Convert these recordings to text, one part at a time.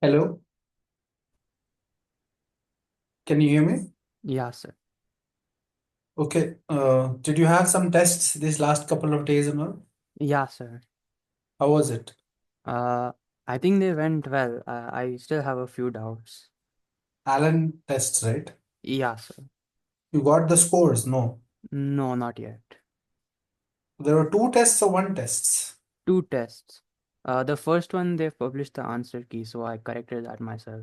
Hello, can you hear me? Yeah, sir. Okay. Did you have some tests these last couple of days and all? Yeah, sir. How was it? Uh, I think they went well. I still have a few doubts. Allen tests, right? Yeah, sir. You got the scores? No. No, not yet. There were two tests or one tests? Two tests. The first one, they published the answer key, so I corrected that myself.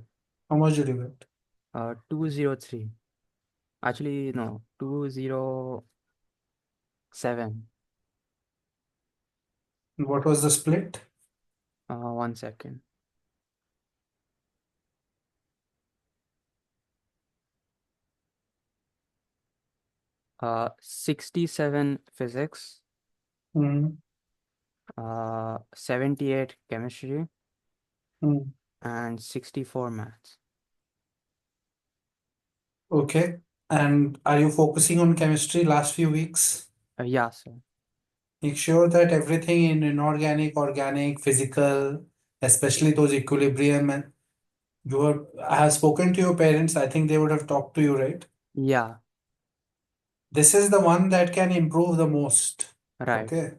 How much did you get? 203. Actually, no, 207. And what was the split? 1 second. 67 physics, Hmm. 78 chemistry, Hmm. and 64 maths. Okay. And are you focusing on chemistry last few weeks? Yeah, sir. Make sure that everything in inorganic, organic, physical, especially those equilibrium, and I have spoken to your parents. I think they would have talked to you, right? Yeah, This is the one that can improve the most. right, Okay.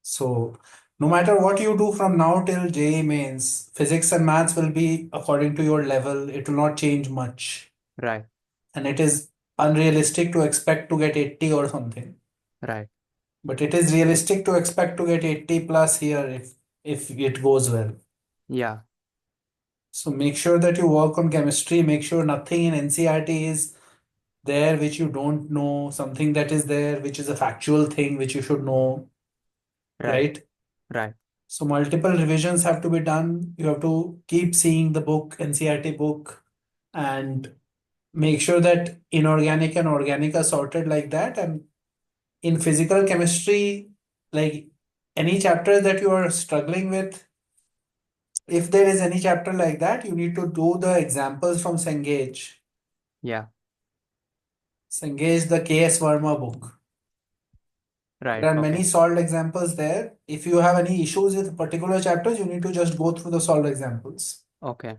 So no matter what you do from now till JEE mains, physics and maths will be according to your level. It will not change much. right, And it is unrealistic to expect to get 80 or something. right. But it is realistic to expect to get 80 plus here if it goes well. Yeah, So make sure that you work on chemistry. Make sure nothing in NCERT is there which you don't know, something that is there which is a factual thing which you should know, right, right? right, So multiple revisions have to be done. You have to keep seeing the book, NCERT book, and make sure that inorganic and organic are sorted like that. And in physical chemistry, like any chapter that you are struggling with, if there is any chapter like that, you need to do the examples from Cengage. yeah, Cengage, the K.S. Verma book. right. There are many Okay, solved examples there. If you have any issues with particular chapters, you need to just go through the solved examples. okay.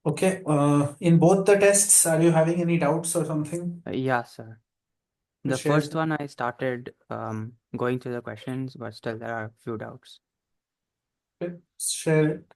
Okay, in both the tests, are you having any doubts or something Yeah, sir. to The share? first one I started going through the questions, but still there are a few doubts. Share it.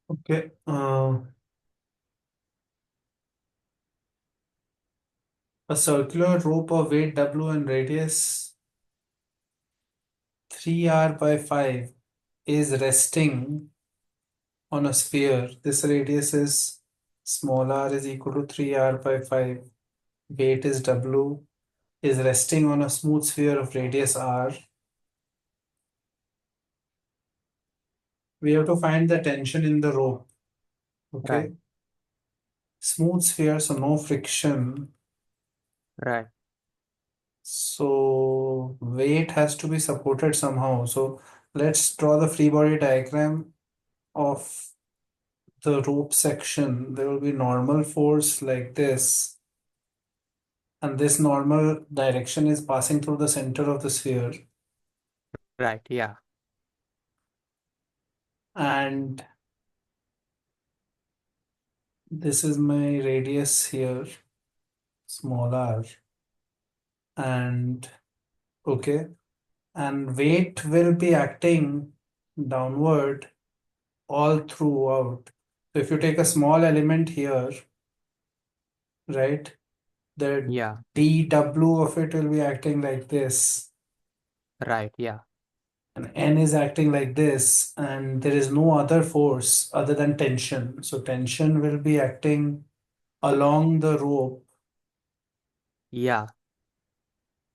Okay. A circular rope of weight W and radius 3r by 5 is resting on a sphere. This radius is small r is equal to 3r by 5. Weight is W, is resting on a smooth sphere of radius r. We have to find the tension in the rope. Right, Okay. Smooth sphere, so no friction. right, So weight has to be supported somehow. So let's draw the free body diagram of the rope section. There will be normal force like this, and this normal direction is passing through the center of the sphere. right. Yeah, And This is my radius here, small r, and okay, and weight will be acting downward all throughout. So if you take a small element here, right, the Yeah, dw of it will be acting like this, right. Yeah, and n is acting like this, and there is no other force other than tension. So tension will be acting along the rope. yeah,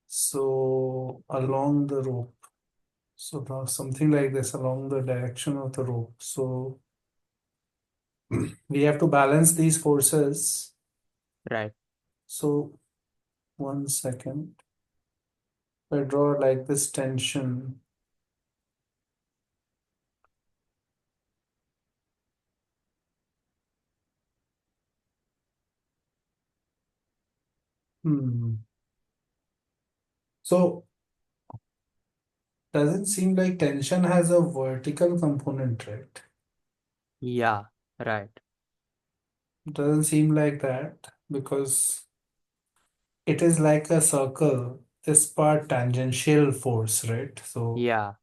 So along the rope. So now something like this along the direction of the rope. So we have to balance these forces. right. So 1 second. If I draw like this tension. Hmm. So doesn't seem like tension has a vertical component, right? Yeah, right. Doesn't seem like that because it is like a circle. This part tangential force, right? So Yeah,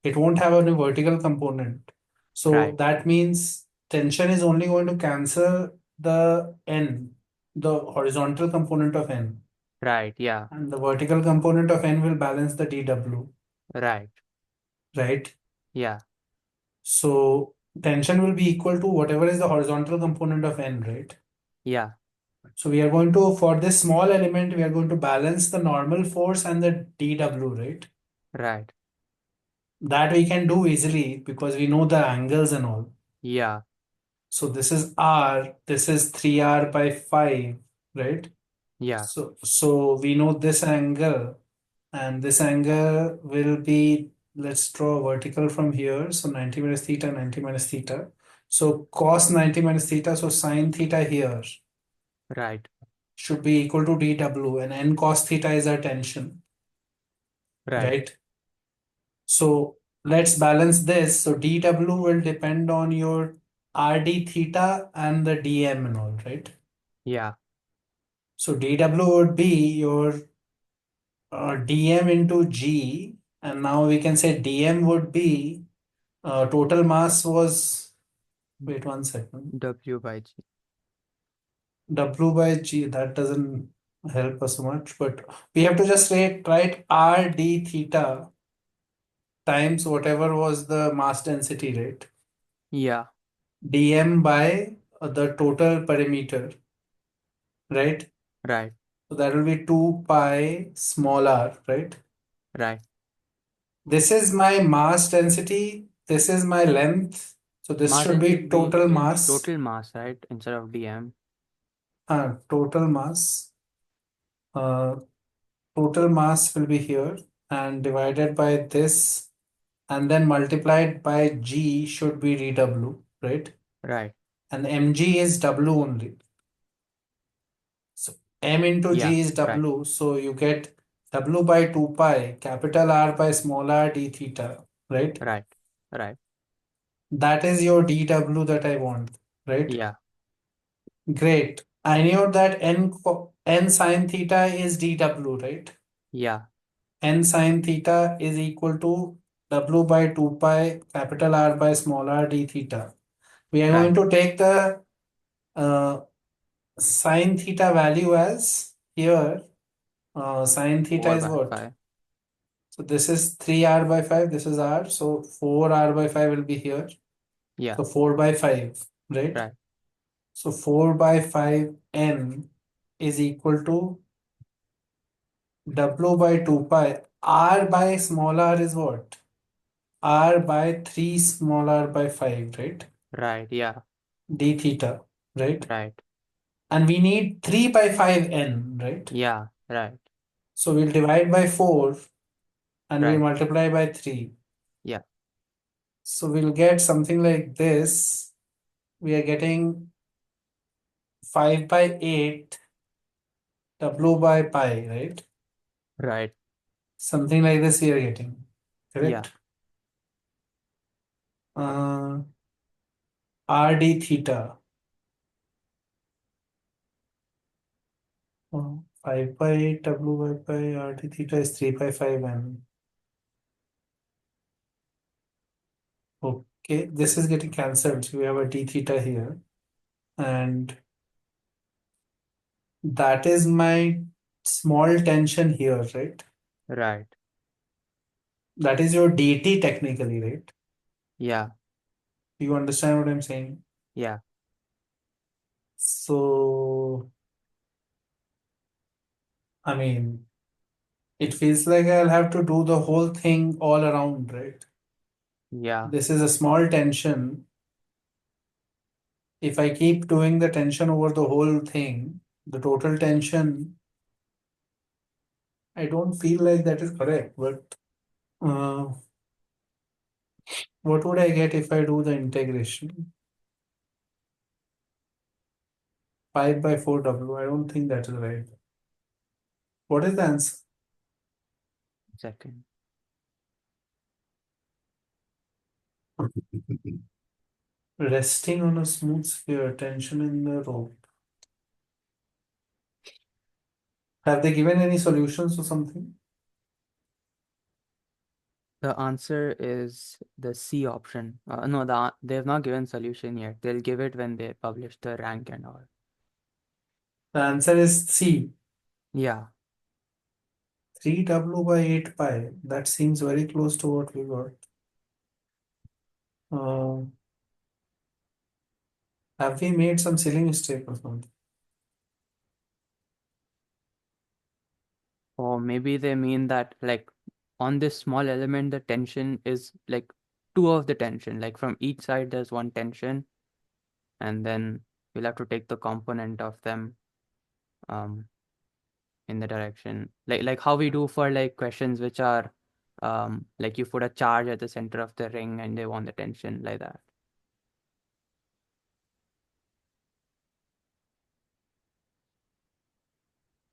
it won't have any vertical component. So right, that means tension is only going to cancel the n, the horizontal component of n, right. Yeah, and the vertical component of n will balance the dw, right. right? Yeah, So tension will be equal to whatever is the horizontal component of n, right? yeah, So we are going to, for this small element, we are going to balance the normal force and the dw, right? right. That we can do easily because we know the angles and all. Yeah, So this is r, this is 3r by 5, right? yeah, So we know this angle, and this angle will be, let's draw a vertical from here. So 90 minus theta, 90 minus theta. So cos 90 minus theta, so sine theta here right, should be equal to dw, and n cos theta is our tension, right. right? So let's balance this. So dw will depend on your rd theta and the dm and all, right? Yeah, So dw would be your dm into g, and now we can say dm would be total mass was, wait 1 second, W by G. w by g. That doesn't help us much, but we have to just write r d theta times whatever was the mass density rate, Yeah, dm by the total perimeter, right? right, So that will be 2 pi small r, right? right. This is my mass density. This is my length. So this Mass should be density total will be mass. total mass, right? Instead of dm. Total mass. Uh, total mass will be here and divided by this, and then multiplied by g should be dw, right? Right. And mg is w only. So m into Yeah, g is right, w. So you get w by 2 pi capital R by small r d theta, right? right, right. That is your dw that I want, right? Yeah, Great. I knew that n sine theta is dw, right? yeah, N sine theta is equal to w by 2 pi capital R by small r d theta. We are going right. to take the uh, sine theta value as here. Sine theta 4 is by what? 5. So this is 3r by 5. This is r. So 4r by 5 will be here. Yeah, So 4 by 5, right? right, So 4 by 5 n is equal to w by 2 pi. R by small r is what? R by 3 small r by 5, right? right. Yeah, D theta, right? right. And we need 3 by 5 n, right? Yeah, right, So we'll divide by 4 and we'll right. multiply by 3. Yeah, So we'll get something like this. We are getting 5 by 8 w by pi, right? right. Something like this we are getting, Yeah, correct? Uh, r d theta. 5 by 8 W by RT theta is 3 by 5 M. Okay, this is getting cancelled. So we have a d theta here, and that is my small tension here, right? Right. That is your dt technically, right? Yeah. Do you understand what I'm saying? Yeah. So, I mean, it feels like I'll have to do the whole thing all around, right? Yeah. This is a small tension. If I keep doing the tension over the whole thing, the total tension, I don't feel like that is correct. But uh, what would I get if I do the integration? 5 by 4 W. I don't think that is right. What is the answer? Second. Resting on a smooth sphere, tension in the rope. Have they given any solutions or something? The answer is the C option. No, they have not given solution yet. They'll give it when they publish the rank and all. The answer is C. Yeah. 3W by 8 pi. That seems very close to what we got. Uh, have we made some silly mistake or something? Or maybe they mean that like on this small element, the tension is like two of the tension. Like from each side, there's one tension, and then we'll have to take the component of them um in the direction. Like how we do for like questions which are like you put a charge at the center of the ring and they want the tension like that.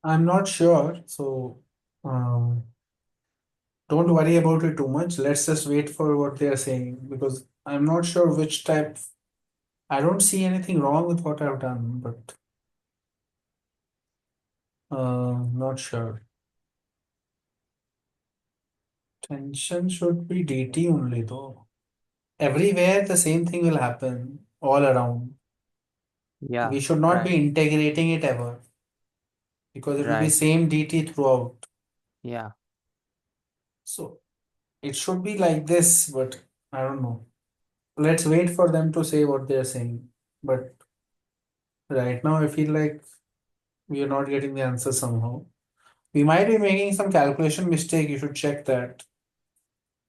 I'm not sure, so um, don't worry about it too much. Let's just wait for what they are saying because I'm not sure which type. I don't see anything wrong with what I've done, but not sure. Tension should be dt only though. Everywhere the same thing will happen all around. Yeah, We should not right, be integrating it ever because it will be right. same dt throughout. Yeah, So it should be like this, but I don't know. Let's wait for them to say what they're saying. But right now, I feel like we are not getting the answer somehow. We might be making some calculation mistake. You should check that.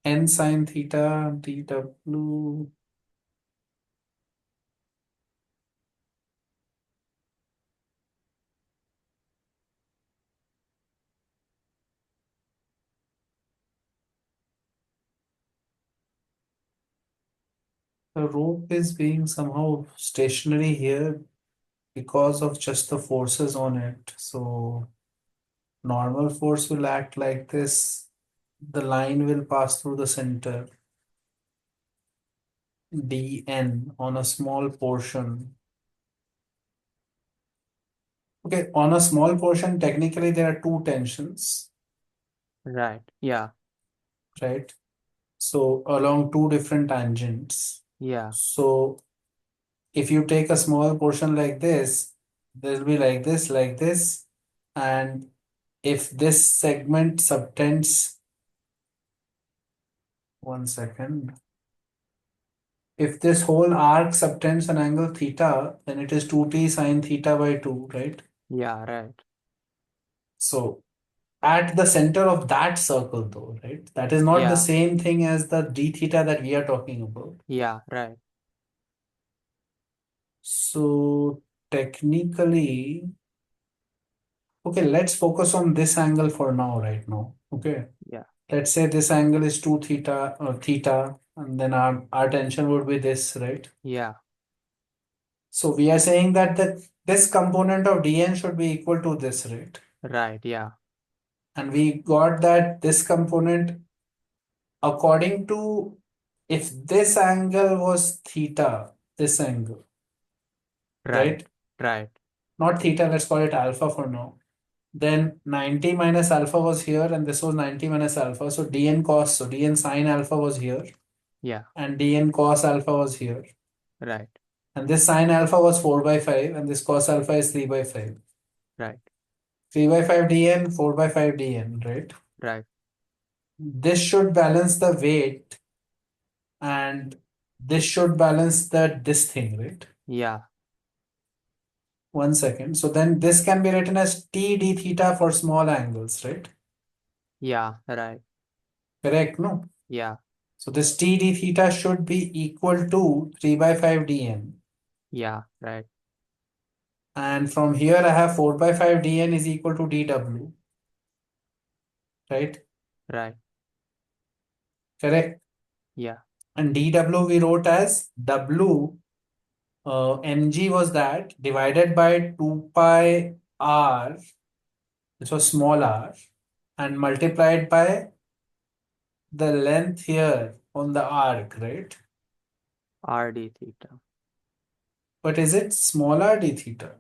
N sine theta dw. The rope is being somehow stationary here because of just the forces on it. So normal force will act like this. The line will pass through the center. dn on a small portion. Okay, on a small portion, technically there are two tensions, right. Yeah, right? So along two different tangents. yeah, So if you take a small portion like this, there'll be like this, and if this segment subtends, one second, if this whole arc subtends an angle theta, then it is 2t sine theta by 2, right? yeah, right. So at the center of that circle though, right? That is not the Yeah, same thing as the d theta that we are talking about. yeah, right. So technically, okay, let's focus on this angle for now, right now. Okay. Yeah, Let's say this angle is 2 theta or theta, and then our tension would be this, right? yeah, So we are saying that this component of dn should be equal to this, right? right. Yeah, And we got that this component according to if this angle was theta, this angle, right, right? right. Not theta, let's call it alpha for now. Then 90 minus alpha was here, and this was 90 minus alpha. So dn cos, so dn sine alpha was here, Yeah. and dn cos alpha was here. Right. And this sine alpha was 4 by 5, and this cos alpha is 3 by 5. Right. 3 by 5 dn, 4 by 5 dn, right? Right. This should balance the weight, and this should balance this thing, right? Yeah. 1 second. So then this can be written as t d theta for small angles, right? Yeah. Right. Correct, no? Yeah. So this t d theta should be equal to 3 by 5 dn. Yeah. Right. And from here I have 4 by 5 dn is equal to dw, right? Right. Correct. Yeah. And dw we wrote as w, mg was that, divided by 2 pi r, this was small r, and multiplied by the length here on the arc, right? RD theta. But is it small r d theta?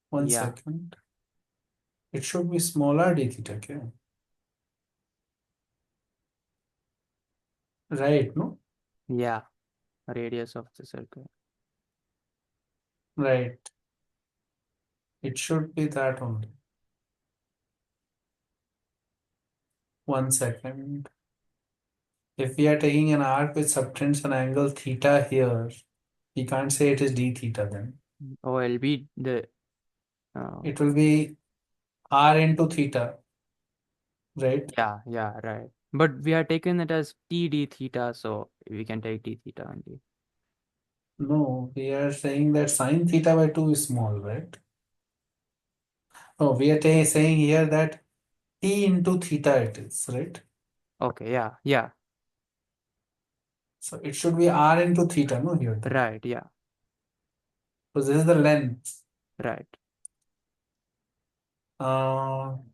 One Yeah. second. It should be small r d theta, okay? Right, no? Yeah. Radius of the circle. Right. It should be that only. 1 second. If we are taking an arc which subtends an angle theta here, we can't say it is d theta then. Oh, it'll be the uh, It will be r into theta, right? yeah, yeah, right. But we are taking it as TD theta, so we can take D theta only. No, we are saying that sine theta by 2 is small, right? No, we are saying here that t into theta it is, right? Okay, yeah, yeah, So it should be r into theta, no, here then. right, yeah, So this is the length. right,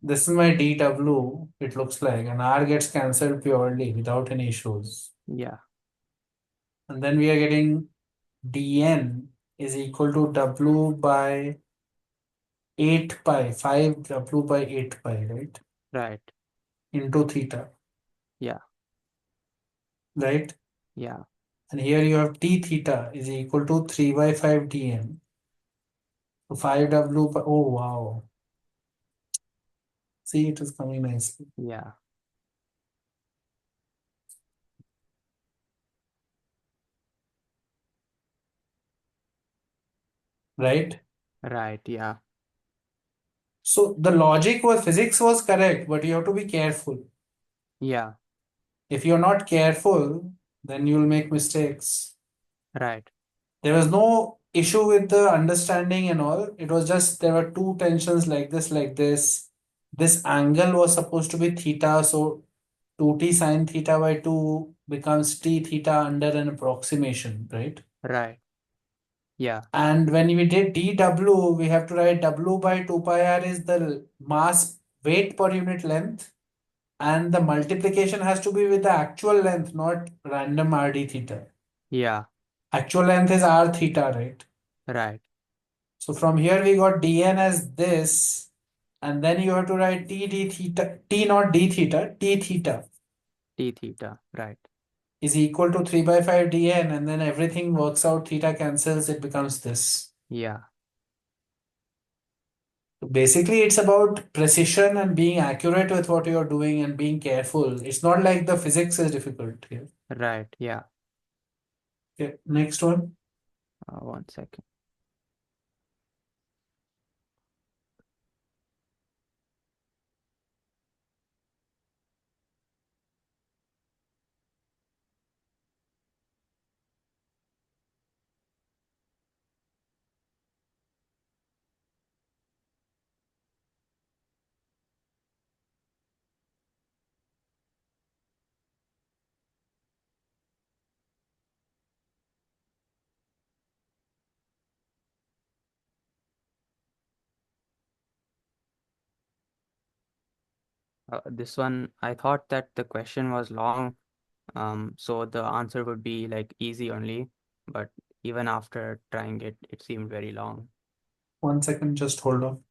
This is my dw, it looks like, and r gets cancelled purely without any issues. yeah, And then we are getting dn is equal to w by 8 pi, 5w by 8 pi, right? right, Into theta, yeah, right? yeah, And here you have d theta is equal to 3 by 5 dn. So 5w by, oh wow. See, it is coming nicely, yeah, right? right, yeah, So the logic was, physics was correct, but you have to be careful. yeah, If you're not careful, then you'll make mistakes. right, There was no issue with the understanding and all. It was just there were two tensions like this, like this. This angle was supposed to be theta, so 2t sine theta by 2 becomes t theta under an approximation, right? right, yeah, And when we did dw, we have to write w by 2 pi r is the mass weight per unit length, and the multiplication has to be with the actual length, not random rd theta. yeah, Actual length is r theta, right? right, So from here we got dn as this, and then you have to write t d theta, t not d theta, t theta D theta, right, is equal to 3 by 5 dn, and then everything works out, theta cancels, it becomes this. yeah, So basically, it's about precision and being accurate with what you're doing and being careful. It's not like the physics is difficult here. right, yeah. Okay, next one. 1 second. This one, I thought that the question was long, so the answer would be like easy only, but even after trying it, it seemed very long. 1 second, just hold on.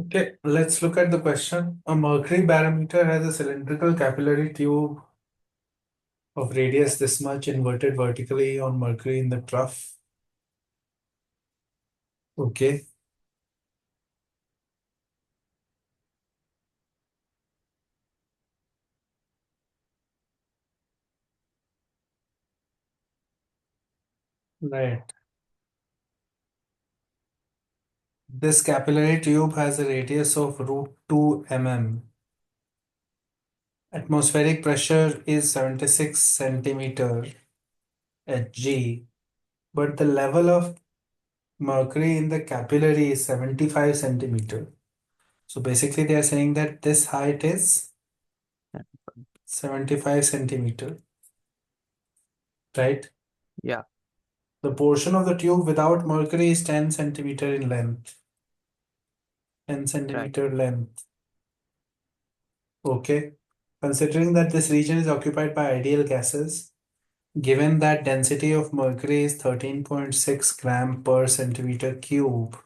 Okay, let's look at the question. A mercury barometer has a cylindrical capillary tube of radius this much inverted vertically on mercury in the trough. Okay. Right. This capillary tube has a radius of root 2 mm. Atmospheric pressure is 76 centimeter at G, but the level of mercury in the capillary is 75 centimeter. So basically they are saying that this height is 75 centimeter, right? Yeah, The portion of the tube without mercury is 10 centimeter in length. 10 right, centimeter length. Okay. Considering that this region is occupied by ideal gases, given that density of mercury is 13.6 gram per centimeter cube,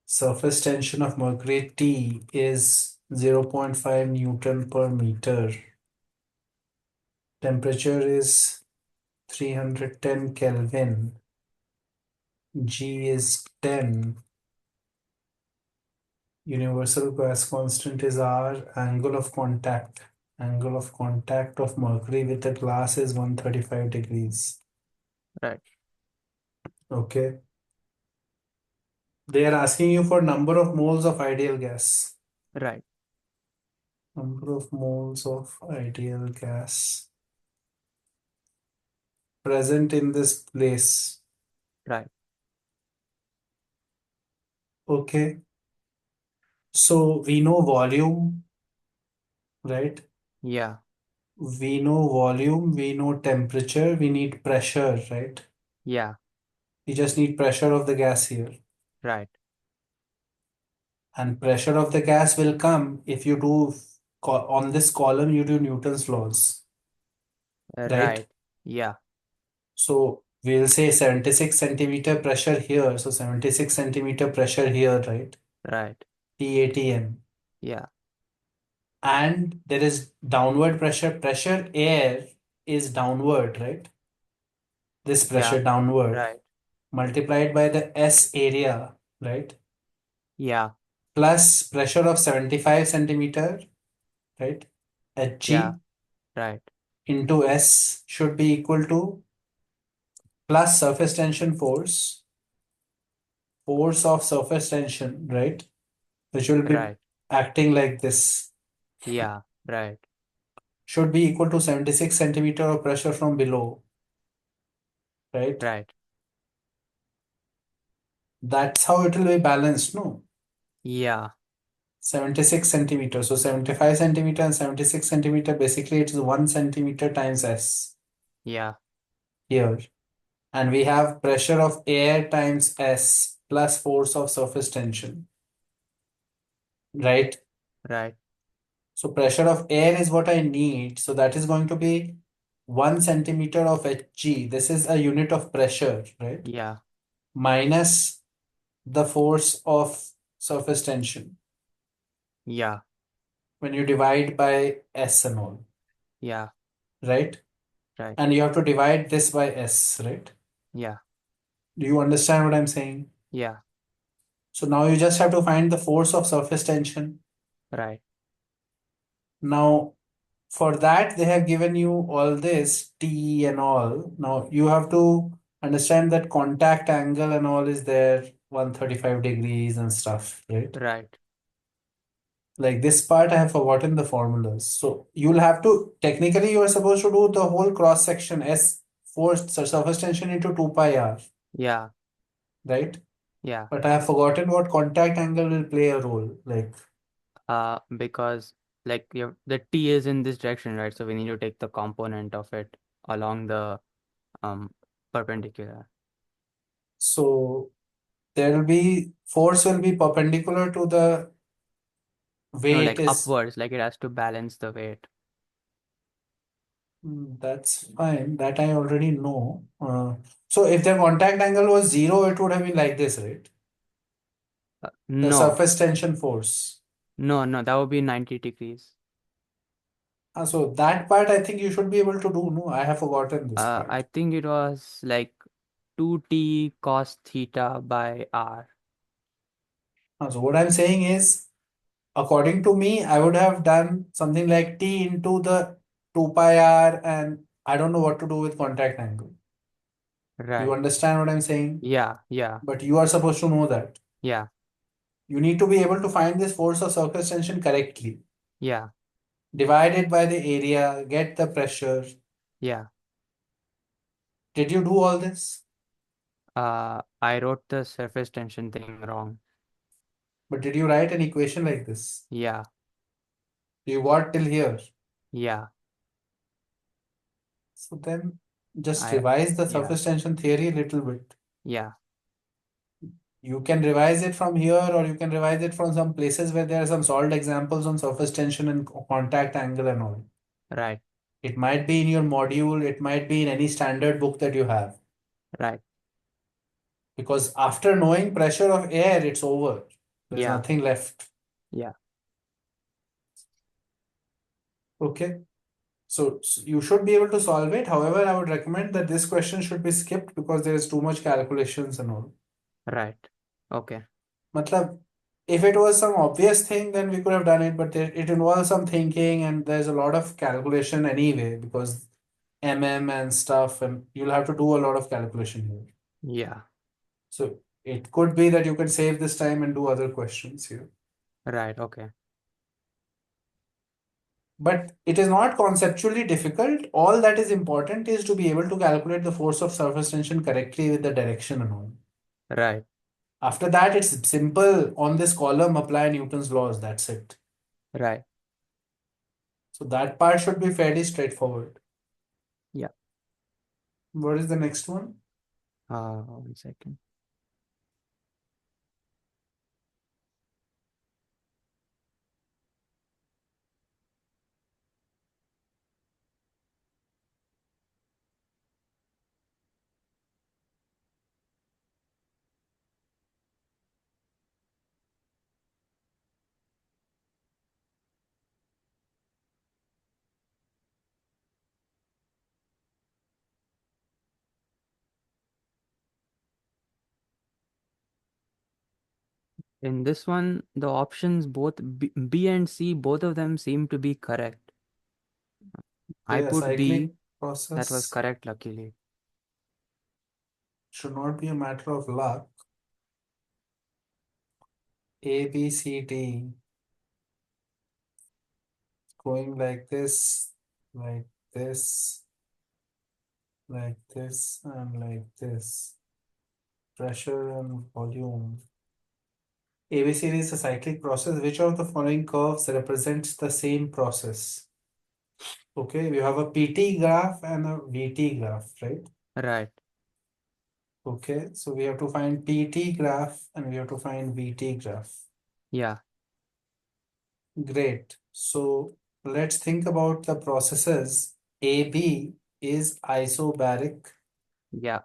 surface tension of mercury T is 0.5 Newton per meter. Temperature is 310 Kelvin. G is 10. Universal gas constant is R. Angle of contact. Angle of contact of mercury with the glass is 135 degrees. right, Okay. They are asking you for number of moles of ideal gas. right, Number of moles of ideal gas present in this place. right. Okay. So we know volume, right? Yeah, We know volume, we know temperature, we need pressure, right? yeah, We just need pressure of the gas here. right, And pressure of the gas will come if you do on this column, you do Newton's laws, right? right. Yeah, So we'll say 76 centimeter pressure here. So 76 centimeter pressure here, right? right. TATM. Yeah, And there is downward pressure. Pressure air is downward, right? This yeah, pressure downward right. multiplied by the S area, right? Yeah, Plus pressure of 75 centimeter, right? yeah, Hg right, into S should be equal to plus surface tension force, force of surface tension, right? Which will be right. acting like this, Yeah, right, should be equal to 76 centimeter of pressure from below, right? right. That's how it will be balanced, no? Yeah, 76 centimeter. So 75 centimeter and 76 centimeter, basically it is 1 centimeter times S yeah, here. And we have pressure of air times S plus force of surface tension, right? right. So pressure of air is what I need. So that is going to be 1 centimeter of Hg. This is a unit of pressure, right? Yeah, Minus the force of surface tension yeah, when you divide by S and all, yeah, right? right. And you have to divide this by S, right? Yeah, Do you understand what I'm saying? yeah, So now you just have to find the force of surface tension. right. Now, for that, they have given you all this T and all. Now you have to understand that contact angle and all is there 135 degrees and stuff, right? Right. Like this part, I have forgotten the formulas. So you'll have to, technically, you are supposed to do the whole cross section S force surface tension into 2 pi r, Yeah, right? yeah. But I have forgotten what contact angle will play a role. Like, Because like the T is in this direction, right? So we need to take the component of it along the um perpendicular. so there will be force will be perpendicular to the No, weight like is. upwards, like it has to balance the weight. That's fine. That I already know. So if the contact angle was zero, it would have been like this, right? The No, surface tension force. no, that would be 90 degrees. So that part I think you should be able to do. No, I have forgotten this I part. think it was like 2t cos theta by r. So what I'm saying is, according to me, I would have done something like T into the 2 pi r, and I don't know what to do with contact angle. You Right. understand what I'm saying? Yeah, yeah, But you are supposed to know that. yeah, You need to be able to find this force of surface tension correctly. yeah, Divide it by the area, get the pressure. yeah. Did you do all this? I wrote the surface tension thing wrong. But did you write an equation like this? Yeah, You got till here. yeah. So then just I, revise the yeah, surface tension theory a little bit. yeah, You can revise it from here, or you can revise it from some places where there are some solved examples on surface tension and contact angle and all. right, It might be in your module, it might be in any standard book that you have. right. Because after knowing pressure of air, it's over. There's Yeah, nothing left. yeah, Okay. So you should be able to solve it. However, I would recommend that this question should be skipped because there is too much calculations and all. right. Okay, Matlab, if it was some obvious thing, then we could have done it, but it involves some thinking and there's a lot of calculation anyway because and stuff, and you'll have to do a lot of calculation here. yeah, So it could be that you can save this time and do other questions here. right. Okay, But it is not conceptually difficult. All that is important is to be able to calculate the force of surface tension correctly with the direction and all. right, After that, it's simple. On this column, apply Newton's laws. That's it. right. So that part should be fairly straightforward. Yeah. What is the next one? 1 second. In this one, the options both B and C, both of them seem to be correct. I Okay, a put cyclic B, that was process correct, luckily. should not be a matter of luck. A, B, C, D going like this, like this, and like this. Pressure and volume. ABCD is a cyclic process. Which of the following curves represents the same process? Okay, we have a PT graph and a VT graph, right? Right. Okay, so we have to find PT graph and we have to find VT graph. Yeah, Great. So let's think about the processes. AB is isobaric yeah,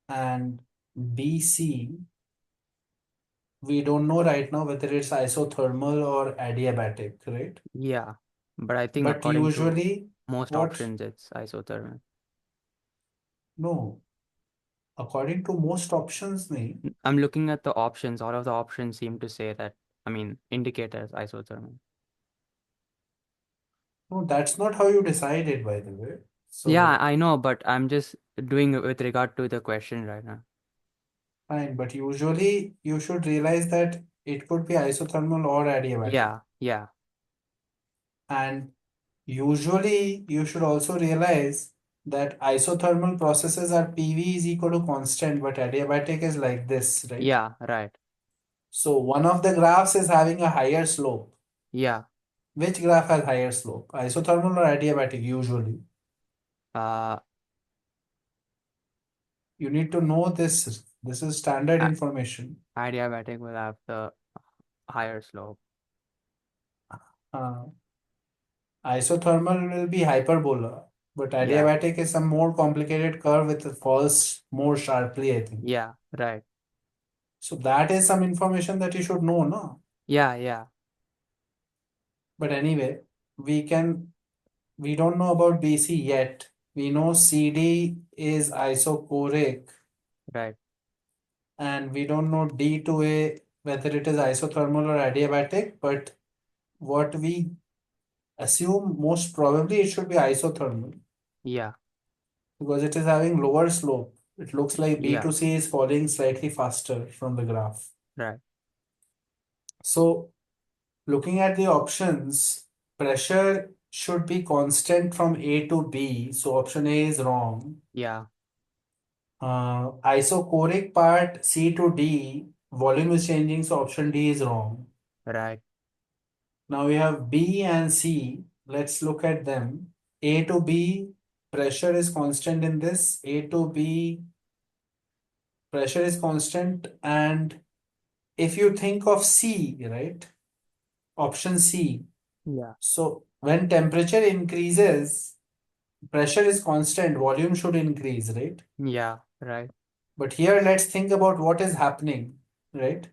and BC, we don't know right now whether it's isothermal or adiabatic, right? yeah. But I think But according to usually, most what? options, it's isothermal. No, according to most options, nahi. I'm looking at the options. All of the options seem to say that, I mean, indicate as isothermal. No, that's not how you decide it, by the way. Yeah, So I know, but I'm just doing it with regard to the question right now. fine, but usually you should realize that it could be isothermal or adiabatic. Yeah, yeah, And usually you should also realize that isothermal processes are PV is equal to constant, but adiabatic is like this, right? yeah, right. So one of the graphs is having a higher slope. Yeah. Which graph has higher slope? Isothermal or adiabatic usually? Uh, You need to know this. This is standard a- information. Adiabatic will have the higher slope. Uh, Isothermal will be hyperbola, but Yeah, adiabatic is some more complicated curve with falls more sharply, I think. yeah, right. So that is some information that you should know, no? Yeah, yeah, But anyway, we don't know about BC yet. We know CD is isochoric, right. and we don't know D2A whether it is isothermal or adiabatic, but what we assume most probably it should be isothermal Yeah, because it is having lower slope. It looks like yeah, B2C is falling slightly faster from the graph. right. So looking at the options, pressure should be constant from A to B. So option A is wrong. Yeah, Isochoric part C to D, volume is changing, so option D is wrong. right. Now we have B and C. Let's look at them. A to B, pressure is constant in this. A to B, pressure is constant. And if you think of C, right? Option C. Yeah, So when temperature increases, pressure is constant, volume should increase, right? yeah, right, But here let's think about what is happening, right? right.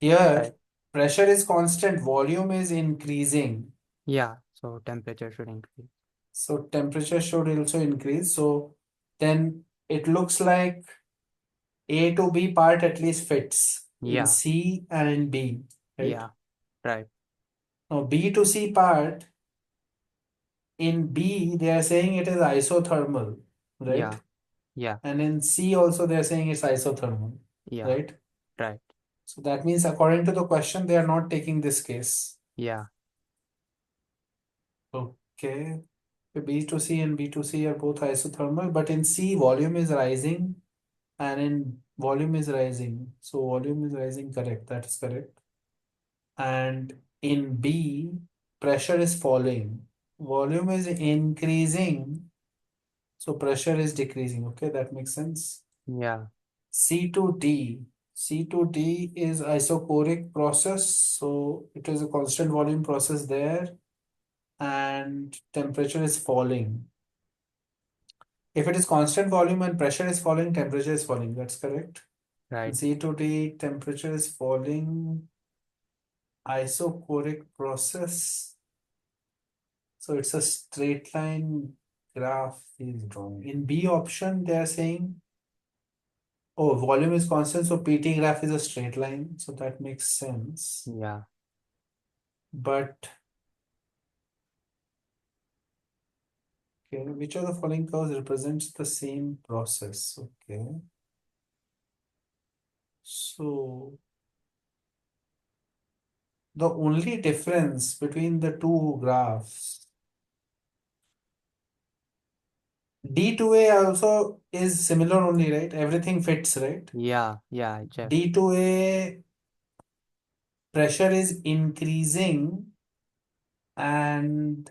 Here pressure is constant, volume is increasing. Yeah, so temperature should increase. So temperature should also increase. So then it looks like A to B part at least fits in Yeah, C and in B, right? yeah, right. Now B to C part in B they are saying it is isothermal, right? Yeah, yeah, And in C also they are saying it's isothermal, yeah, right? right. So that means according to the question they are not taking this case. Yeah, Okay. B to C and B to C are both isothermal, but in C volume is rising and in volume is rising. So volume is rising, correct. That is correct. And in B, pressure is falling. Volume is increasing. So pressure is decreasing. Okay, that makes sense. yeah, C to D. C to D is isochoric process. So it is a constant volume process there and temperature is falling. If it is constant volume and pressure is falling, temperature is falling. That's correct. In right. C to D, temperature is falling. Isochoric process. So it's a straight line graph is drawing. In B option, they are saying, oh, volume is constant, so PT graph is a straight line. So that makes sense. Yeah, But okay, which of the following curves represents the same process? Okay. So the only difference between the two graphs, D2A also is similar only, right? Everything fits, right? yeah, yeah, Jeff. D2A pressure is increasing and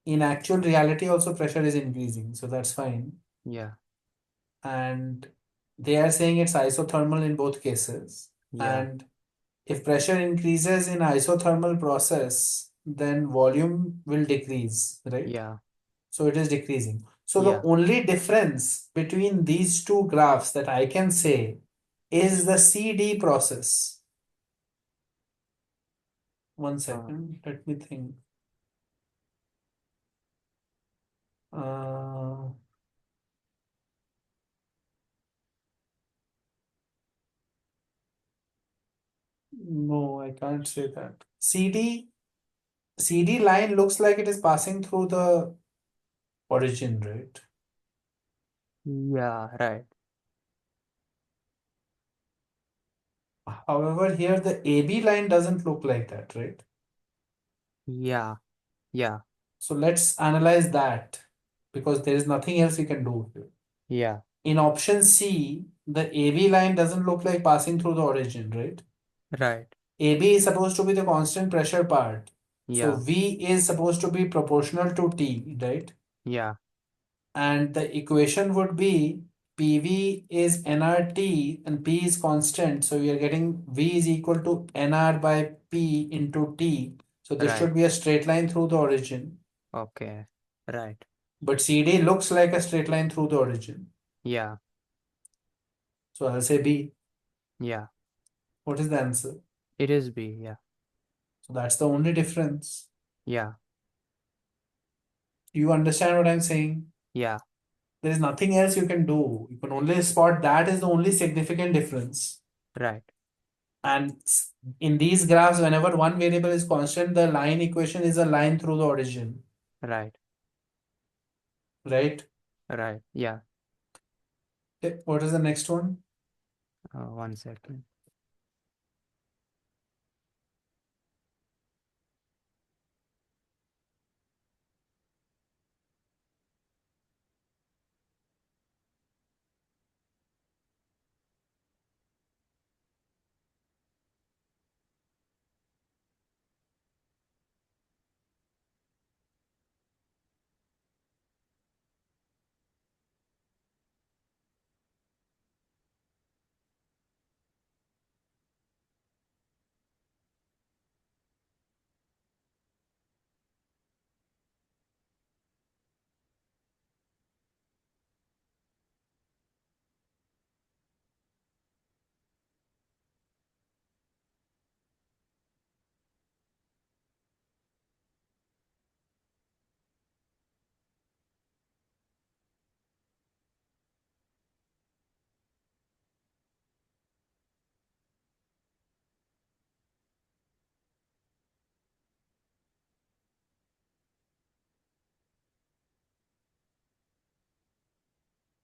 in actual reality also pressure is increasing. So that's fine. Yeah, And they are saying it's isothermal in both cases. yeah, And if pressure increases in isothermal process, then volume will decrease, right? yeah, So it is decreasing. So the yeah. only difference between these two graphs that I can say is the CD process. One Uh, second, let me think. Uh, no, I can't say that. CD line looks like it is passing through the origin, right? yeah, right. However, here the AB line doesn't look like that, right? Yeah, yeah, So let's analyze that because there is nothing else we can do here. yeah, In option C, the AB line doesn't look like passing through the origin, right? right. AB is supposed to be the constant pressure part. So Yeah, V is supposed to be proportional to T, right? yeah, And the equation would be PV is nRT and P is constant. So we are getting V is equal to nR by P into T. So this right. should be a straight line through the origin. Okay, right. But CD looks like a straight line through the origin. Yeah, So I'll say B. Yeah, What is the answer? it is B. Yeah, So that's the only difference. yeah, You understand what I'm saying? yeah, There is nothing else you can do. You can only spot that is the only significant difference. right, And in these graphs, whenever one variable is constant, the line equation is a line through the origin, right, right? right. Yeah. Okay, what is the next one? 1 second.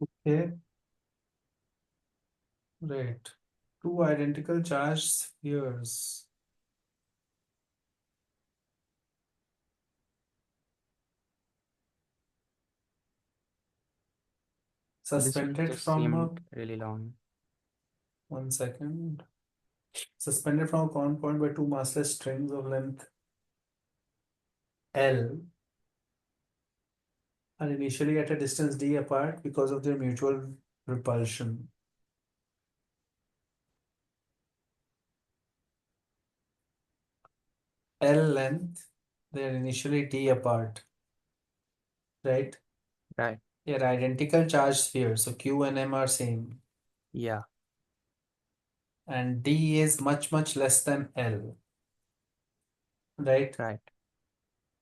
Okay, right. Two identical charged spheres This one suspended just from a, seemed really long. 1 second, suspended from a common point by two massless strings of length L are initially at a distance d apart because of their mutual repulsion. L length, they are initially d apart, right? Right. They are identical charged spheres, so Q and M are same, Yeah, and d is much less than L, right? right,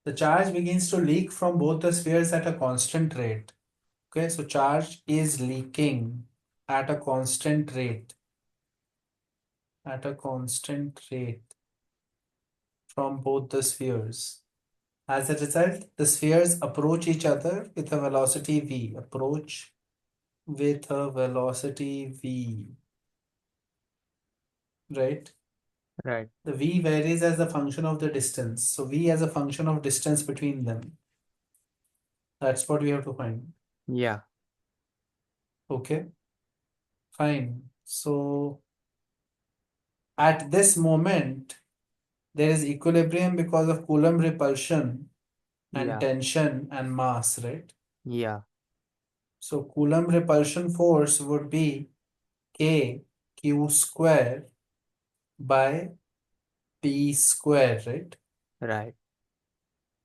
The charge begins to leak from both the spheres at a constant rate. Okay, so charge is leaking at a constant rate, from both the spheres. As a result, the spheres approach each other with a velocity v. Approach with a velocity v, right? right. The v varies as a function of the distance. So v as a function of distance between them. That's what we have to find. Yeah, Okay, fine. So at this moment, there is equilibrium because of Coulomb repulsion and yeah, tension and mass, right? yeah, So Coulomb repulsion force would be K Q square by P square, right? right.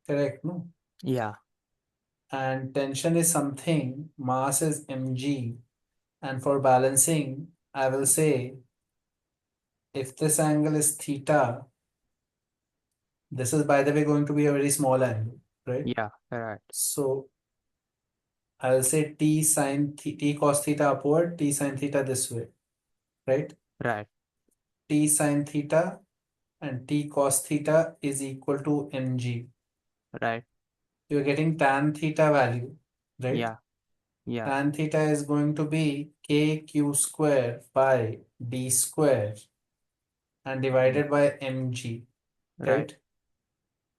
Correct, no? Yeah, And tension is something, mass is mg. And for balancing, I will say if this angle is theta, this is by the way going to be a very small angle, right? yeah, right, So I will say t cos theta upward, t sin theta this way, right? right, T sin theta and t cos theta is equal to mg. right. You're getting tan theta value, right? Yeah, yeah, Tan theta is going to be kq square by d square and mm, divided by mg, right. right?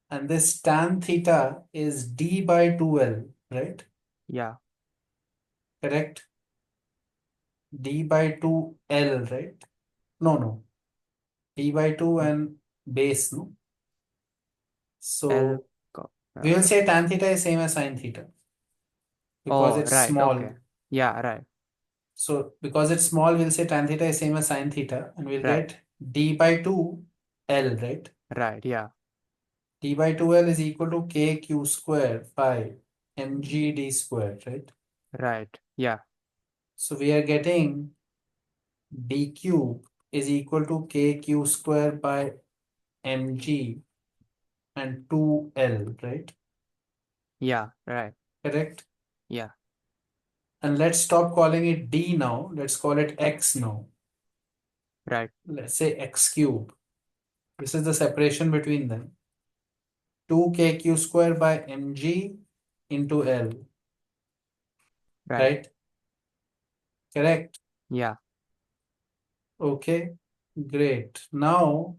And this tan theta is d by 2l, right? Yeah, Correct? D by 2l, right? No. D by 2 and base, no? L. So co- we will Uh, say tan theta is same as sin theta because oh, it's right. Okay. small. Yeah, right, So because it's small, we'll say tan theta is same as sin theta and we'll right, get d by 2l, right? right. Yeah, D by 2l is equal to kq square by mg d square, right? right. Yeah, So we are getting d cube is equal to kq square by mg and 2l, right? Yeah, right. Correct? Yeah, And let's stop calling it d now. Let's call it x now. right, Let's say x cube. This is the separation between them. 2kq square by mg into l, right. right? Correct? Yeah, Okay, great. Now,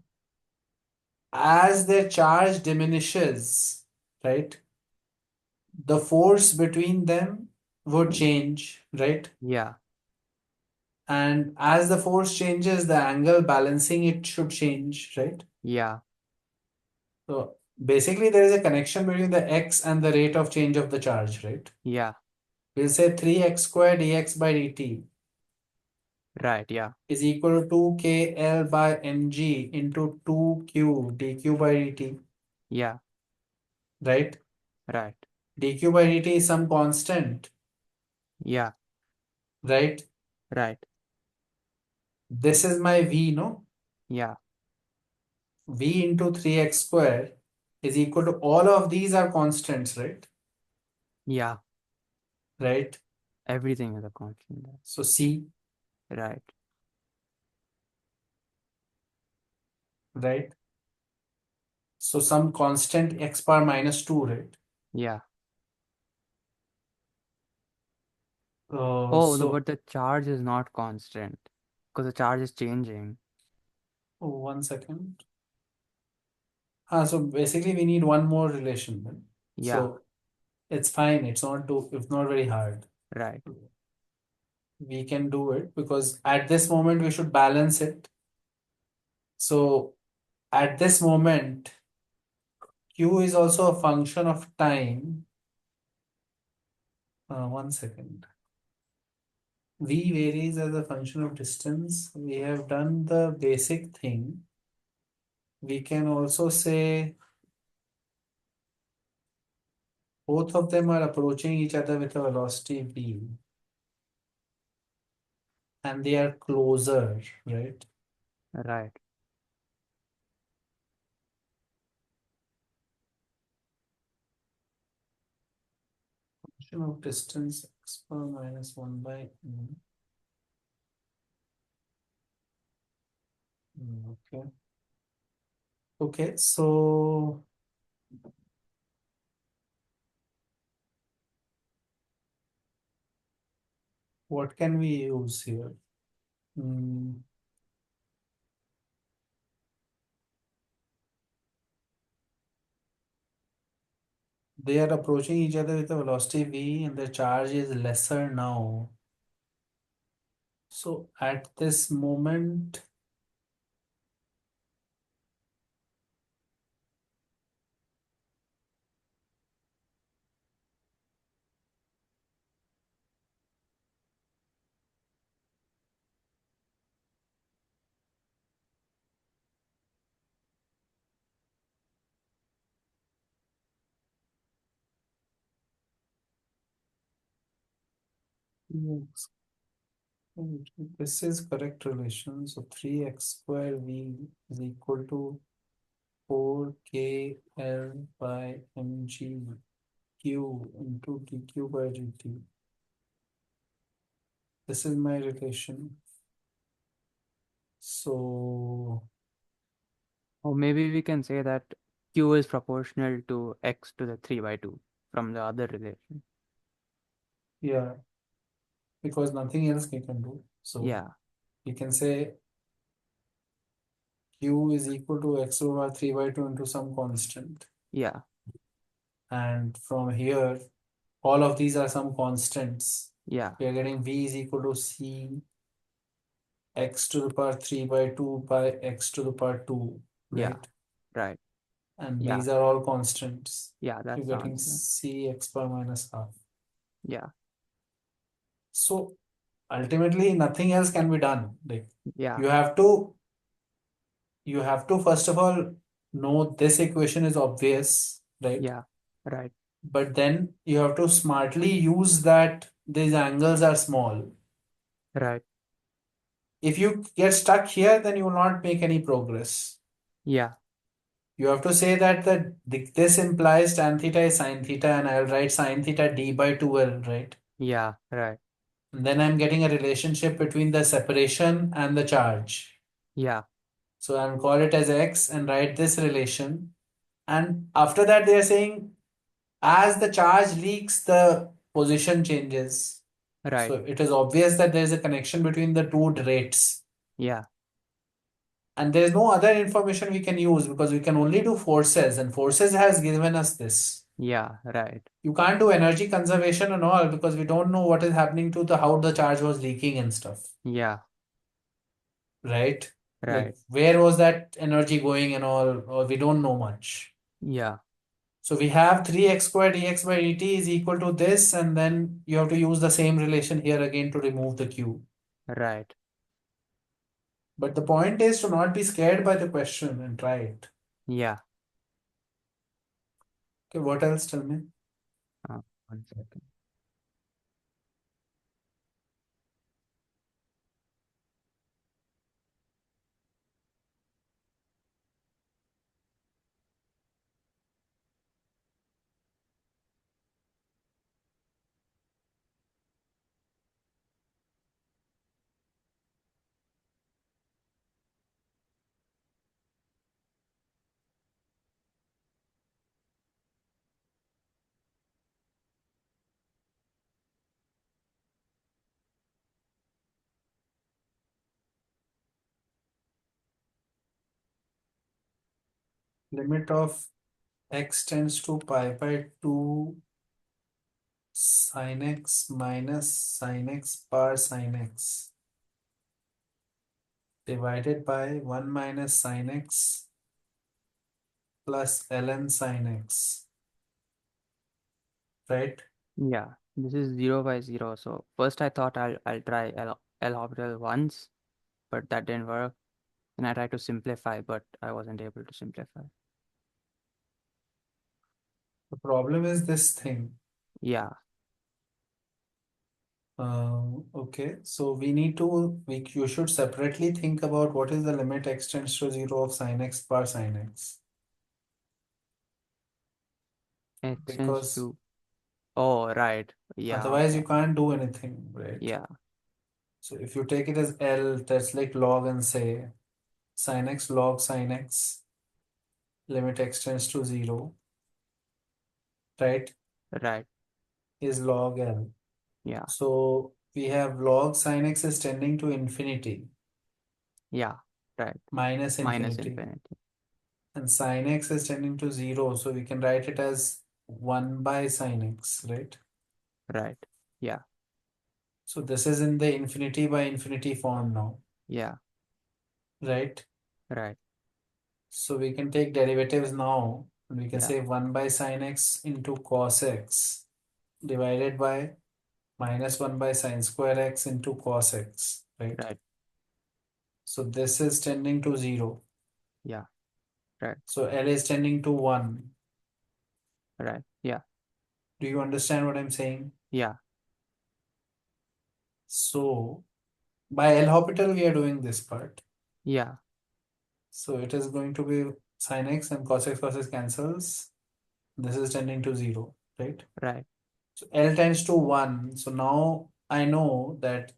as their charge diminishes, right, the force between them would change, right? yeah, And as the force changes, the angle balancing it should change, right? yeah, So basically, there is a connection between the x and the rate of change of the charge, right? yeah, We'll say 3x squared dx by dt right. Yeah, is equal to 2kl by mg into 2q dq by dt, yeah, right? right. dq by dt is some constant, Yeah, right? right. This is my v, no? Yeah, V into 3x square is equal to all of these are constants, right? yeah. Right? Everything is a constant there. So C, Right. right? So some constant x power minus 2, right? Yeah. Uh, Oh, no, so but the charge is not constant because the charge is changing. oh, 1 second. So basically we need one more relation then. Yeah, So it's fine. It's not very hard. right. We can do it because at this moment we should balance it. So at this moment, Q is also a function of time. 1 second. V varies as a function of distance. We have done the basic thing. We can also say both of them are approaching each other with a velocity v and they are closer, right? Right. Function of distance x power minus 1 by n. Okay. Okay, so what can we use here? Mm, they are approaching each other with a velocity v and the charge is lesser now. So at this moment, yes, this is correct relation. So 3x square v is equal to 4kl by mg q into dq by dt. This is my relation. So Or maybe we can say that Q is proportional to x to the 3 by 2 from the other relation. yeah, because nothing else we can do. So Yeah, we can say q is equal to x over 3 by 2 into some constant. yeah, And from here, all of these are some constants. yeah, We are getting v is equal to c x to the power 3 by 2 by x to the power 2, yeah, right? right. And Yeah, these are all constants. yeah, You're that's the getting answer. c x power minus half. Yeah, So ultimately, nothing else can be done. Like yeah, you have to, you have to first of all know this equation is obvious, right? yeah, right, But then you have to smartly use that these angles are small. right. if you get stuck here, then you will not make any progress. Yeah. You have to say that this implies tan theta is sine theta, and I'll write sine theta d by 2l, right? Yeah. Right. And then I'm getting a relationship between the separation and the charge. Yeah. So I'll call it as x and write this relation. And after that, they are saying as the charge leaks, the position changes. Right. So it is obvious that there is a connection between the two rates. Yeah. And there is no other information we can use because we can only do forces, and forces has given us this. Yeah. Right. You can't do energy conservation and all because we don't know what is happening to the how the charge was leaking and stuff, Yeah. right? Like Right. where was that energy going and all, or we don't know much. Yeah. So we have 3x squared dx by dt is equal to this, and then you have to use the same relation here again to remove the q. Right. But the point is to not be scared by the question and try it. Yeah. Okay, what else? Tell me. 1 second. Limit of x tends to pi by 2 sin x minus sin x bar sin x divided by 1 minus sin x plus ln sin x, right? Yeah. This is 0 by 0. So first I thought I'll try L orbital once, but that didn't work. And I tried to simplify, but I wasn't able to simplify. The problem is this thing. Yeah. Okay, so we need to, you should separately think about what is the limit x tends to 0 of sin x bar sin x. It tends Because to. Oh, right. Yeah. otherwise Okay. you can't do anything, right? Yeah. So if you take it as L, that's like log and say sin x log sin x, limit x tends to 0, right? Right. Is log L. Yeah. So we have log sin x is tending to infinity, Yeah. Right. minus Minus infinity, infinity. and sin x is tending to 0. So we can write it as 1 by sin x, right? Right. Yeah. So this is in the infinity by infinity form now, Yeah. right? Right. So we can take derivatives now, and we can Yeah. say 1 by sin x into cos x divided by minus 1 by sin square x into cos x, right? Right. So this is tending to 0. Yeah. Right. So L is tending to 1. Right. Yeah. Do you understand what I'm saying? Yeah. So by L'Hopital, we are doing this part. Yeah. So it is going to be sin x and cos x cancels. This is tending to 0, right? Right. So L tends to 1. So now I know that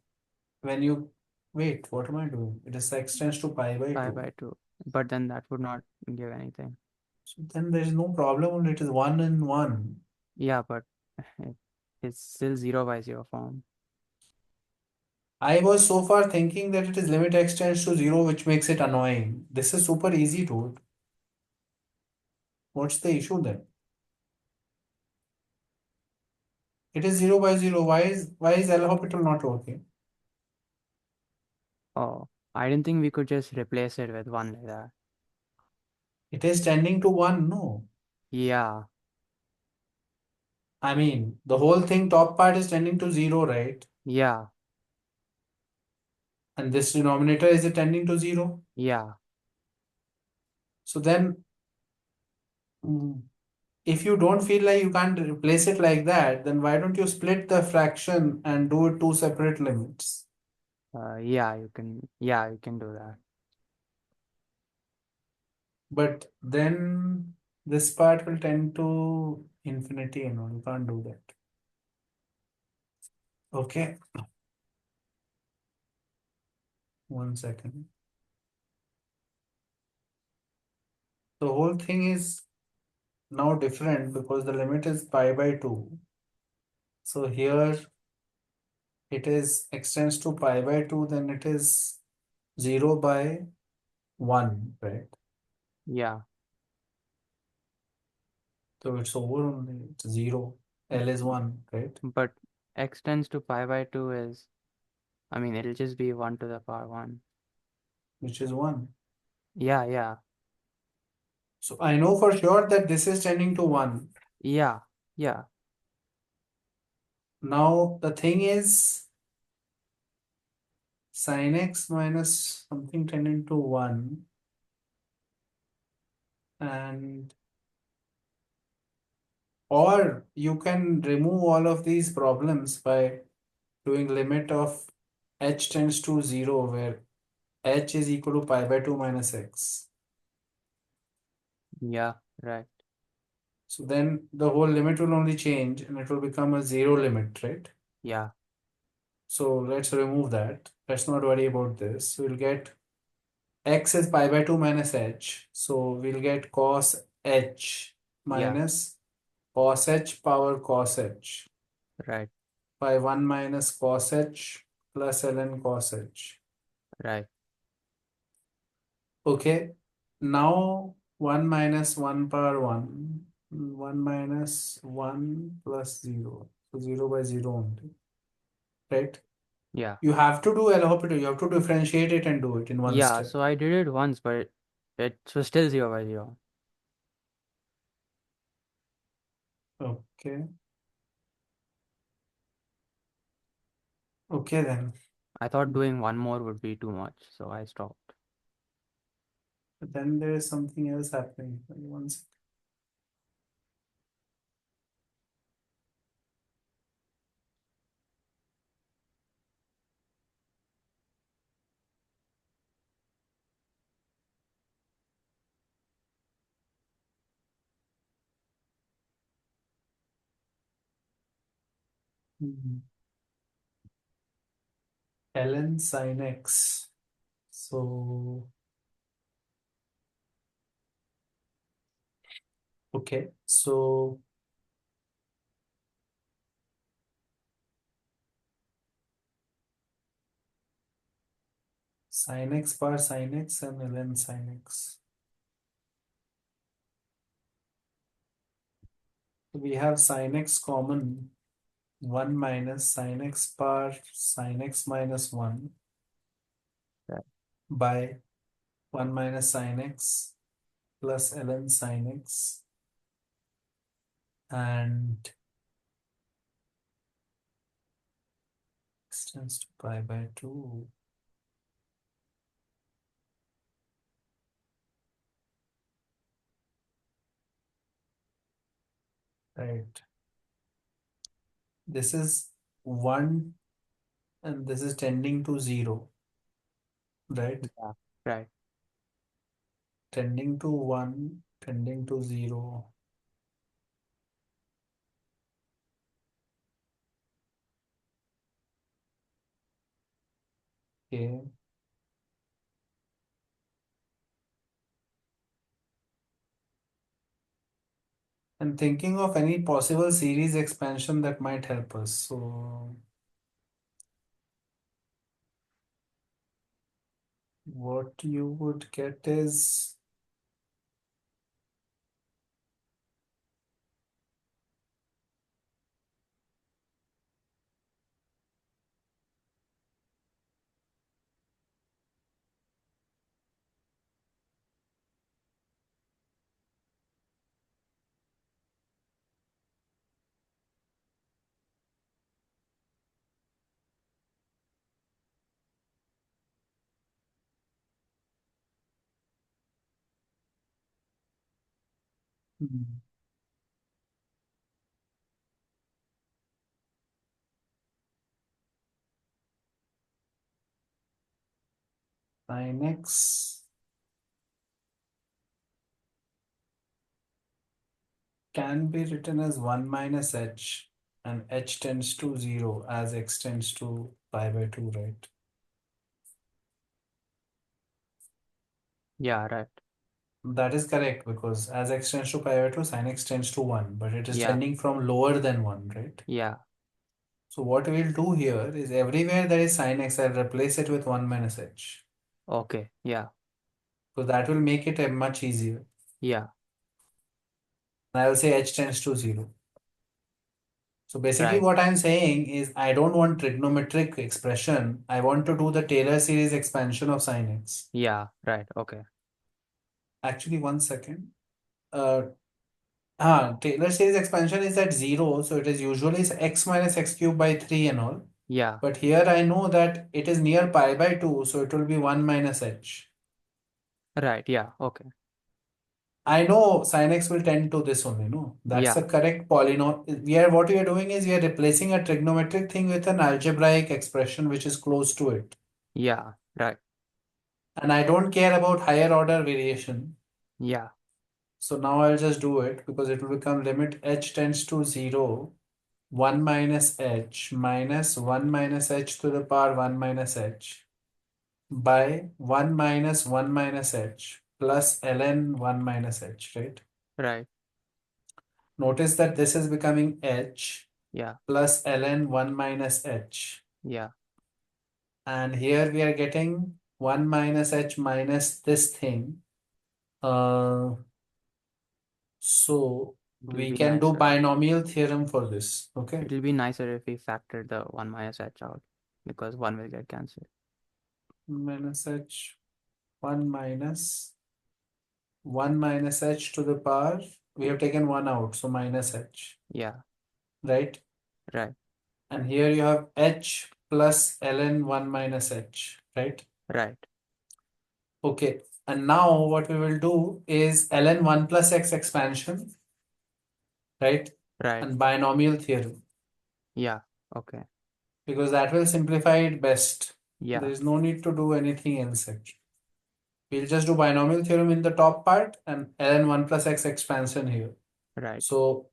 when you wait, what am I doing? It is x tends to pi by Pi 2. by 2. But then that would not give anything. So then there is no problem, only it is 1 and 1. Yeah, but it, it's still 0 by 0 form. I was so far thinking that it is limit x tends to 0, which makes it annoying. This is super easy, dude. What's the issue then? It is 0 by 0. Why is L'Hopital not working? Oh, I didn't think we could just replace it with 1 like that. It is tending to 1, no. Yeah. I mean, the whole thing, top part is tending to 0, right? Yeah. And this denominator is it tending to 0? Yeah. So then, mm, if you don't feel like you can't replace it like that, then why don't you split the fraction and do it two separate limits? Yeah, you can do that. But then this part will tend to infinity, you can't do that. Okay, 1 second. The whole thing is now different because the limit is pi by 2. So here it is extends to pi by 2, then it is 0 by 1, right? Yeah, So it's over only, it's 0. L is 1, right? but x tends to pi by 2 is, I mean, it'll just be 1 to the power 1. Which is 1. Yeah, yeah, So I know for sure that this is tending to 1. yeah, yeah, Now the thing is sin x minus something tending to 1, and or you can remove all of these problems by doing limit of h tends to 0 where h is equal to pi by 2 minus x. yeah, right. So then the whole limit will only change and it will become a 0 limit, right? Yeah, So let's remove that. Let's not worry about this. We'll get x is pi by 2 minus h. So we'll get cos h yeah, minus cos h power cos h right, by 1 minus cos h plus ln cos h. right. Okay. Now 1 minus 1 power 1. 1 minus 1 plus 0. So 0 by 0 only. Right? Yeah, You have to do L'Hopital. You have to differentiate it and do it in one yeah. step. So I did it once, but it was still 0 by 0. Okay. Okay then. I thought doing one more would be too much, so I stopped. But then there is something else happening. One second. Mhm. ln sin x. So, okay. So, sin x bar sin x and ln sin x. We have sin x common. 1 minus sin x bar sin x minus 1 Right. by 1 minus sin x plus ln sin x, and extends to pi by 2. Right. This is 1 and this is tending to 0. Right? Yeah, right. Tending to 1, tending to 0. Okay. And thinking of any possible series expansion that might help us. So, what you would get is hmm, Sin x can be written as 1 minus h, and h tends to 0 as x tends to pi by 2, right? Yeah, right. That is correct, because as x tends to pi by 2, sin x tends to 1, but it is Yeah, tending from lower than 1, right? yeah, So what we'll do here is everywhere there is sin x, I'll replace it with 1 minus h. okay, yeah, So that will make it much easier. yeah, And I will say h tends to 0. So basically right. what I'm saying is I don't want trigonometric expression. I want to do the Taylor series expansion of sin x. Yeah, right. Okay. Actually, 1 second. Uh, Taylor series expansion is at 0, so it is usually x minus x cubed by 3 and all. Yeah, But here I know that it is near pi by 2, so it will be 1 minus h. right. Yeah, okay. I know sin x will tend to this only, no? That's the Yeah, correct polynomial. What we are doing is we are replacing a trigonometric thing with an algebraic expression which is close to it. yeah, right. And I don't care about higher order variation. Yeah, So now I'll just do it because it will become limit h tends to 0, 1 minus h minus 1 minus h to the power 1 minus h by 1 minus 1 minus h plus ln 1 minus h, right? right. Notice that this is becoming h Yeah, plus ln 1 minus h. yeah, And here we are getting 1 minus h minus this thing. Uh, so it'll we be can do nicer. binomial theorem for this. Okay. It'll be nicer if we factor the 1 minus h out because 1 will get cancelled. Minus h 1 minus 1 minus h to the power. We have taken 1 out, so minus h, Yeah, right? right, And here you have h plus ln 1 minus h, right? right. Okay. And now what we will do is ln 1 plus x expansion, right? Right. And binomial theorem, Yeah. Okay. because that will simplify it best. There Yeah. is no need to do anything else actually. We'll just do binomial theorem in the top part and ln 1 plus x expansion here. Right. So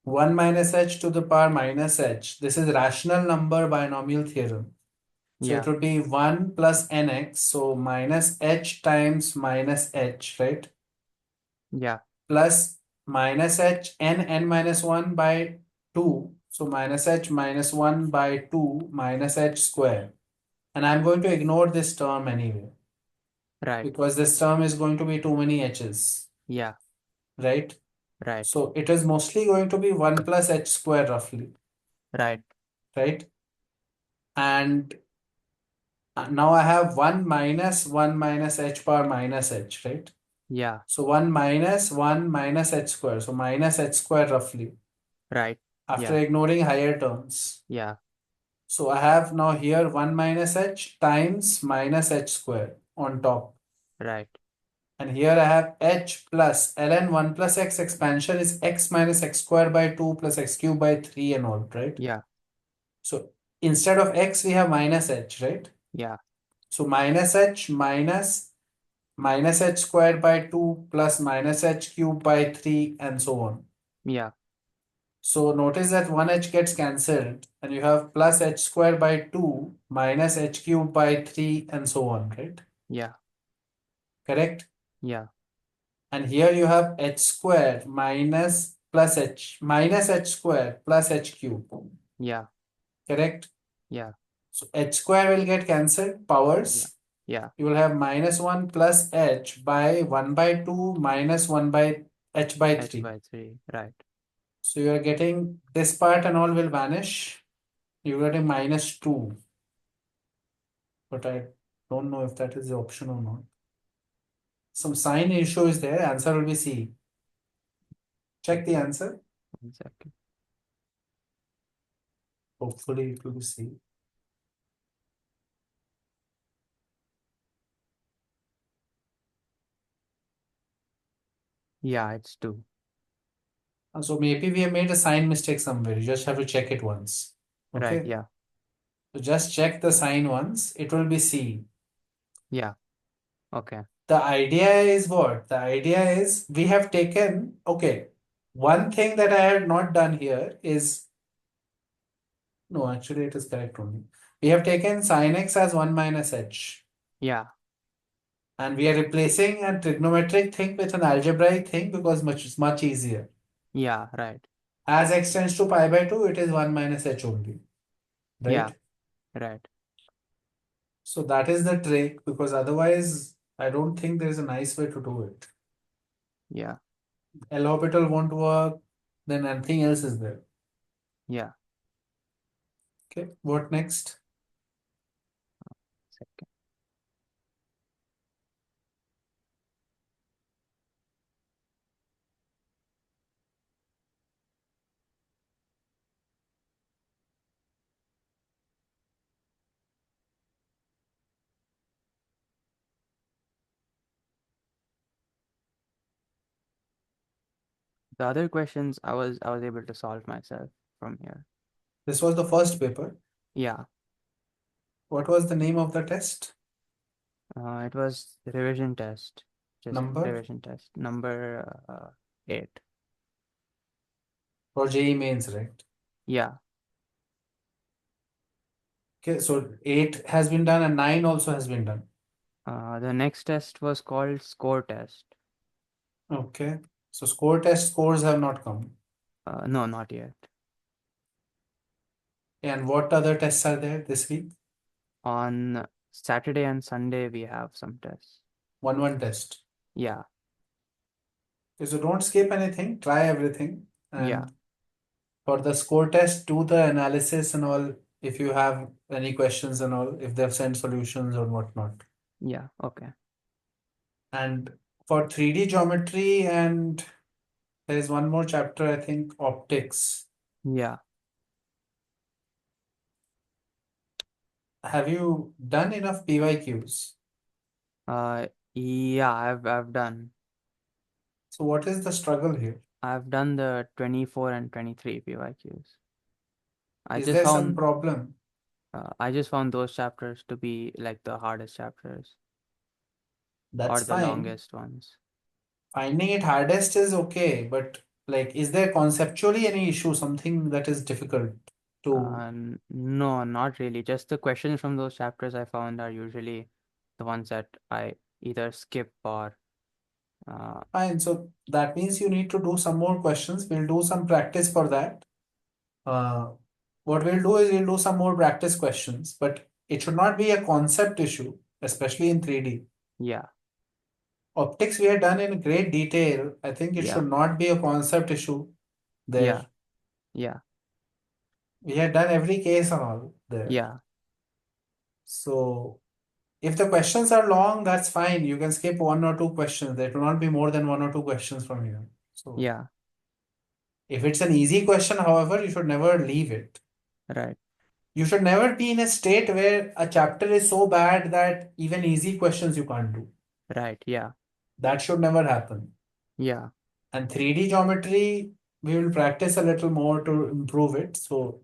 1 minus h to the power minus h. This is rational number binomial theorem. So it Yeah. would be 1 plus nx. So minus h times minus h, right? Yeah. Plus minus h n minus 1 by 2. So minus h minus 1 by 2 minus h square. And I'm going to ignore this term anyway, Right. because this term is going to be too many h's, Yeah. right? Right. So it is mostly going to be 1 plus h square roughly, Right. right? And now I have 1 minus 1 minus h power minus h, right? Yeah. So 1 minus h square. So minus h square roughly Right. after Yeah. ignoring higher terms. Yeah. So I have now here 1 minus h times minus h square on top. Right. And here I have h plus ln 1 plus x expansion is x minus x square by 2 plus x cube by 3 and all, right? Yeah. So instead of x, we have minus h, right? Yeah. So minus h minus h squared by 2 plus minus h cubed by 3 and so on. Yeah. So notice that 1h gets cancelled and you have plus h squared by 2 minus h cubed by 3 and so on, right? Yeah. Correct? Yeah. And here you have h squared minus plus h minus h squared plus h cube. Yeah. Correct? Yeah. So h square will get cancelled, Yeah. powers. Yeah. You will have minus 1 plus h by 1 by 2 minus 1 by h by H 3. by 3. Right. So you are getting this part and all will vanish. You're getting minus 2. But I don't know if that is the option or not. Some sign issue is there. Answer will be C. Check the answer. 1 second. Hopefully it will be C. Yeah, it's 2. So maybe we have made a sign mistake somewhere. You just have to check it once. Right. Okay. Yeah. So just check the sign once. It will be C. Yeah. Okay. The idea is what? The idea is we have taken, okay, one thing that I have not done here is, no, actually it is correct only. We have taken sin x as 1 minus h. Yeah. And we are replacing a trigonometric thing with an algebraic thing because it's much easier. Yeah. Right. As x tends to pi by 2, it is 1 minus h only, Yeah. right? Right. So that is the trick because otherwise, I don't think there is a nice way to do it. Yeah. L'Hopital won't work, then nothing else is there. Yeah. Okay, what next? Second. The other questions I was able to solve myself from here. This was the first paper. Yeah. What was the name of the test? It was revision test. Just Number revision test. Number 8. for JEE mains, right? Yeah. Okay, so 8 has been done and 9 also has been done. The next test was called score test. Okay, so score test scores have not come. No, not yet. And what other tests are there this week? On Saturday and Sunday, we have some tests. One test. Yeah. Okay, so don't skip anything, try everything. Yeah. And for the score test, do the analysis and all. If you have any questions and all, if they've sent solutions or whatnot. Yeah. Okay. And for 3D geometry, and there is one more chapter, I think, optics. Yeah. Have you done enough PYQs? Yeah, I've done. So what is the struggle here? I've done the 24 and 23 PYQs. Is there some problem? I just found those chapters to be like the hardest chapters or That's the fine. longest ones. Finding it hardest is okay, but like, is there conceptually any issue, something that is difficult to? No, not really. Just the questions from those chapters I found are usually the ones that I either skip or Fine. So that means you need to do some more questions. We'll do some practice for that. Uh, what we'll do is we'll do some more practice questions, but it should not be a concept issue, especially in 3D. yeah, Optics we have done in great detail. I think it yeah, should not be a concept issue there. yeah, yeah, We had done every case and all there. yeah, So if the questions are long, that's fine. You can skip one or two questions. There will not be more than one or two questions from here. So yeah, if it's an easy question, however, you should never leave it. right, You should never be in a state where a chapter is so bad that even easy questions you can't do. right, yeah, That should never happen. yeah, And 3D geometry, we will practice a little more to improve it. So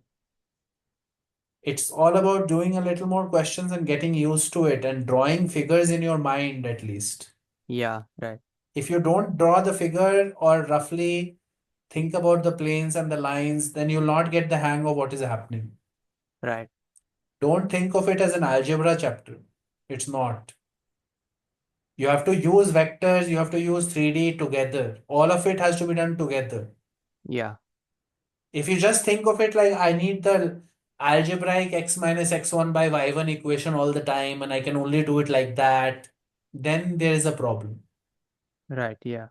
it's all about doing a little more questions and getting used to it and drawing figures in your mind at least. yeah, right, If you don't draw the figure or roughly think about the planes and the lines, then you'll not get the hang of what is happening. right, Don't think of it as an algebra chapter. It's not. You have to use vectors, you have to use 3D together. All of it has to be done together. yeah, If you just think of it like I need the algebraic x minus x1 by y1 equation all the time and I can only do it like that, then there is a problem. right, yeah,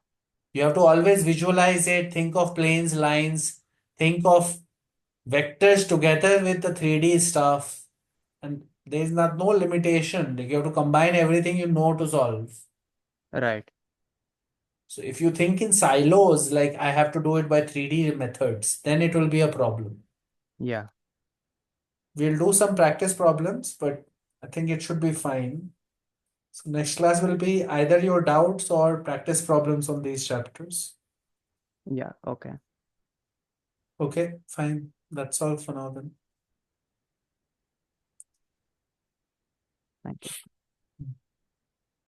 You have to always visualize it, think of planes, lines, think of vectors together with the 3D stuff. And there's not no limitation. Like you have to combine everything you know to solve. right, So if you think in silos, like I have to do it by 3D methods, then it will be a problem. yeah, We'll do some practice problems, but I think it should be fine. So next class will be either your doubts or practice problems on these chapters. yeah, okay, Okay, fine. That's all for now then. thank you.